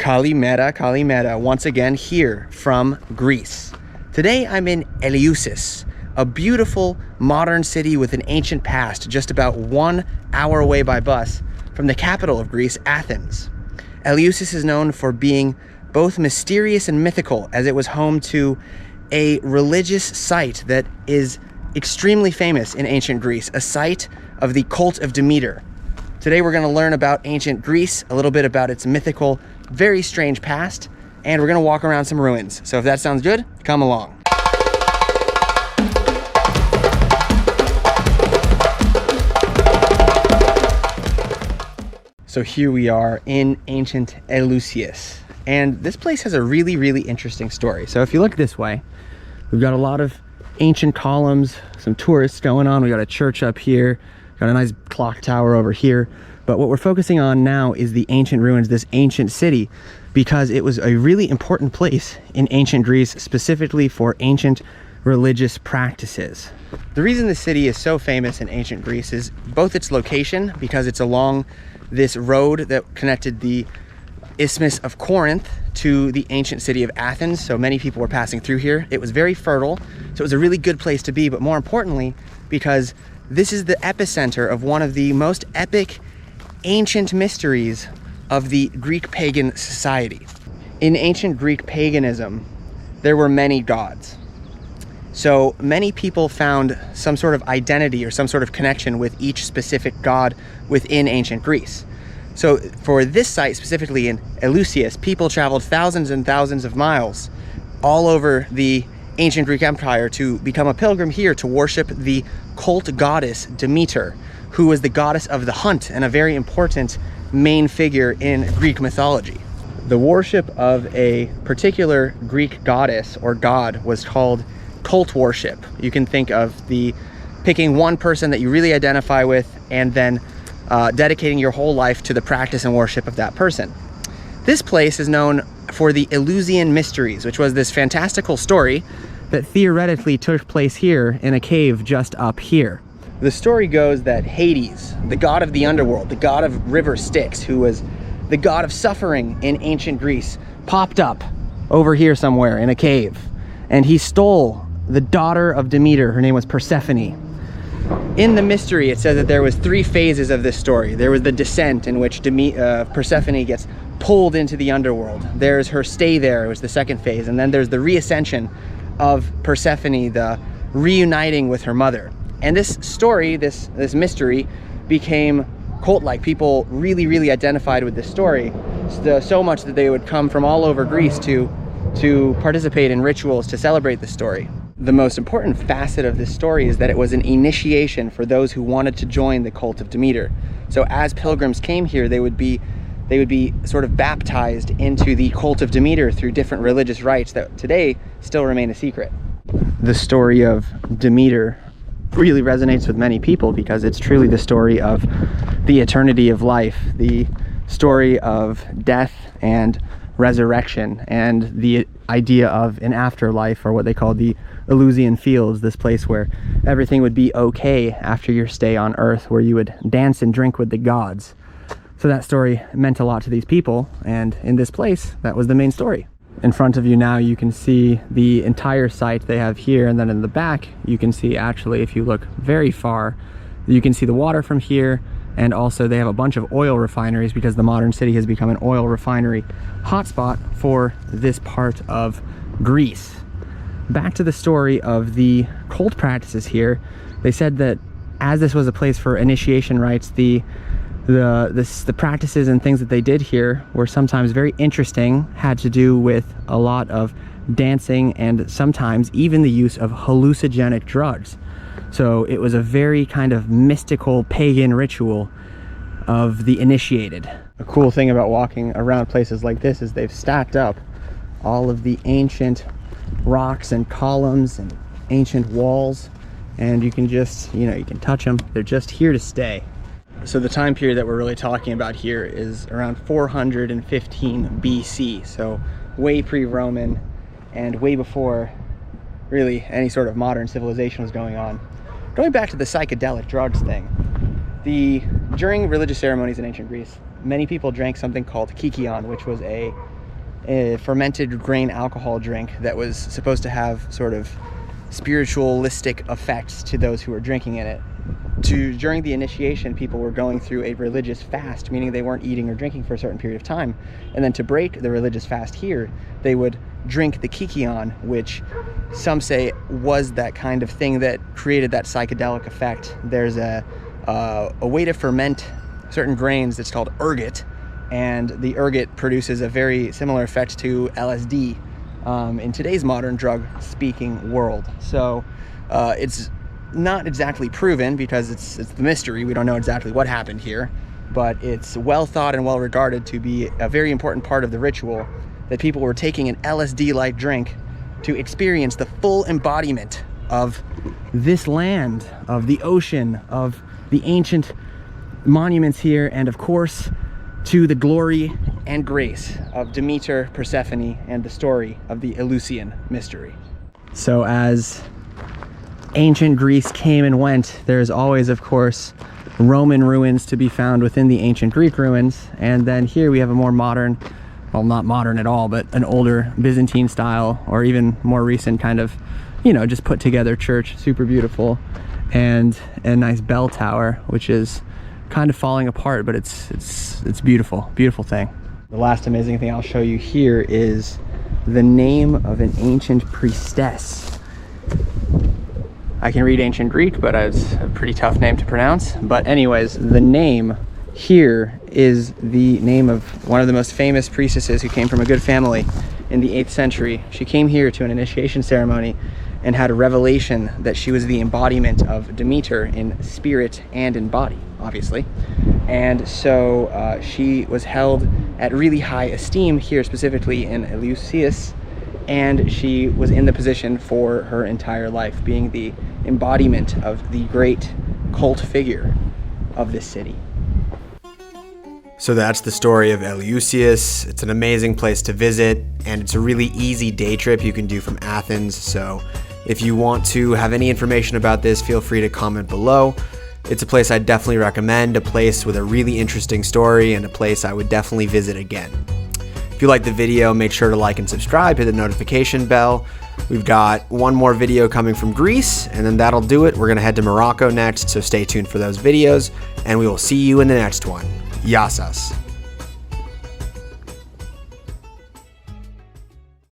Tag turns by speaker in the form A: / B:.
A: Kalimera, once again here from Greece. Today I'm in Eleusis, a beautiful modern city with an ancient past, just about 1 hour away by bus from the capital of Greece, Athens. Eleusis is known for being both mysterious and mythical, as it was home to a religious site that is extremely famous in ancient Greece, a site of the cult of Demeter. Today we're going to learn about ancient Greece, a little bit about its mythical, very strange past, and we're going to walk around some ruins. So if that sounds good, come along. So here we are in ancient Eleusis, and this place has a really interesting story. So if you look this way, we've got a lot of ancient columns, some tourists going on. We got a church up here, got a nice clock tower over here. But what we're focusing on now is the ancient ruins, this ancient city, because it was a really important place in ancient Greece, specifically for ancient religious practices. The reason the city is so famous in ancient Greece is both its location, because it's along this road that connected the Isthmus of Corinth to the ancient city of Athens. So many people were passing through here. It was very fertile, so it was a really good place to be, but more importantly, because this is the epicenter of one of the most epic ancient mysteries of the Greek pagan society. In ancient Greek paganism, there were many gods. So many people found some sort of identity or some sort of connection with each specific god within ancient Greece. So for this site, specifically in Eleusis, people traveled thousands and thousands of miles all over the ancient Greek Empire to become a pilgrim here to worship the cult goddess Demeter, who was the goddess of the hunt and a very important main figure in Greek mythology. The worship of a particular Greek goddess or god was called cult worship. You can think of picking one person that you really identify with and then dedicating your whole life to the practice and worship of that person. This place is known for the Eleusinian Mysteries, which was this fantastical story that theoretically took place here in a cave just up here. The story goes that Hades, the god of the underworld, the god of river Styx, who was the god of suffering in ancient Greece, popped up over here somewhere in a cave, and he stole the daughter of Demeter. Her name was Persephone. In the mystery, it says that there was 3 phases of this story. There was the descent, in which Persephone gets pulled into the underworld. There's her stay there, it was the 2nd phase, and then there's the reascension of Persephone, the reuniting with her mother. And this story, this mystery, became cult-like. People really identified with this story, so much that they would come from all over Greece to participate in rituals to celebrate the story. The most important facet of this story is that it was an initiation for those who wanted to join the cult of Demeter. So as pilgrims came here, they would be sort of baptized into the cult of Demeter through different religious rites that today still remain a secret. The story of Demeter really resonates with many people because it's truly the story of the eternity of life, the story of death and resurrection, and the idea of an afterlife, or what they call the Eleusinian Fields, this place where everything would be okay after your stay on Earth, where you would dance and drink with the gods. So that story meant a lot to these people, and in this place, that was the main story. In front of you now, you can see the entire site they have here, and then in the back, you can see, actually, if you look very far, you can see the water from here, and also they have a bunch of oil refineries because the modern city has become an oil refinery hotspot for this part of Greece. Back to the story of the cult practices here, they said that as this was a place for initiation rites, the practices and things that they did here were sometimes very interesting, had to do with a lot of dancing and sometimes even the use of hallucinogenic drugs. So it was a very kind of mystical pagan ritual of the initiated. A cool thing about walking around places like this is they've stacked up all of the ancient rocks and columns and ancient walls, and you can just, you can touch them. They're just here to stay. So the time period that we're really talking about here is around 415 BC, so way pre-Roman and way before really any sort of modern civilization was going on. Going back to the psychedelic drugs thing, during religious ceremonies in ancient Greece, many people drank something called Kykeion, which was a fermented grain alcohol drink that was supposed to have sort of spiritualistic effects to those who were drinking in it. During the initiation, people were going through a religious fast, meaning they weren't eating or drinking for a certain period of time. And then to break the religious fast here, they would drink the Kykeion, which some say was that kind of thing that created that psychedelic effect. There's a way to ferment certain grains that's called ergot, and the ergot produces a very similar effect to LSD in today's modern drug speaking world. So it's not exactly proven because it's the mystery. We don't know exactly what happened here, but it's well thought and well regarded to be a very important part of the ritual, that people were taking an LSD-like drink to experience the full embodiment of this land, of the ocean, of the ancient monuments here, and of course to the glory and grace of Demeter, Persephone, and the story of the Eleusinian mystery. So as ancient Greece came and went, there's always, of course, Roman ruins to be found within the ancient Greek ruins. And then here we have a more modern, well, not modern at all, but an older Byzantine style, or even more recent kind of, you know, just put together church, super beautiful, and a nice bell tower, which is kind of falling apart, but it's beautiful, beautiful thing. The last amazing thing I'll show you here is the name of an ancient priestess. I can read ancient Greek, but it's a pretty tough name to pronounce. But anyways, the name here is the name of one of the most famous priestesses who came from a good family in the 8th century. She came here to an initiation ceremony and had a revelation that she was the embodiment of Demeter in spirit and in body, obviously. And so she was held at really high esteem here, specifically in Eleusis, and she was in the position for her entire life, being the embodiment of the great cult figure of this city.
B: So that's the story of Eleusis. It's an amazing place to visit, and it's a really easy day trip you can do from Athens. So if you want to have any information about this, feel free to comment below. It's a place I definitely recommend, a place with a really interesting story, and a place I would definitely visit again. If you like the video, make sure to like and subscribe, hit the notification bell. We've got one more video coming from Greece, and then that'll do it. We're gonna head to Morocco next, so stay tuned for those videos, and we will see you in the next one. Yassas.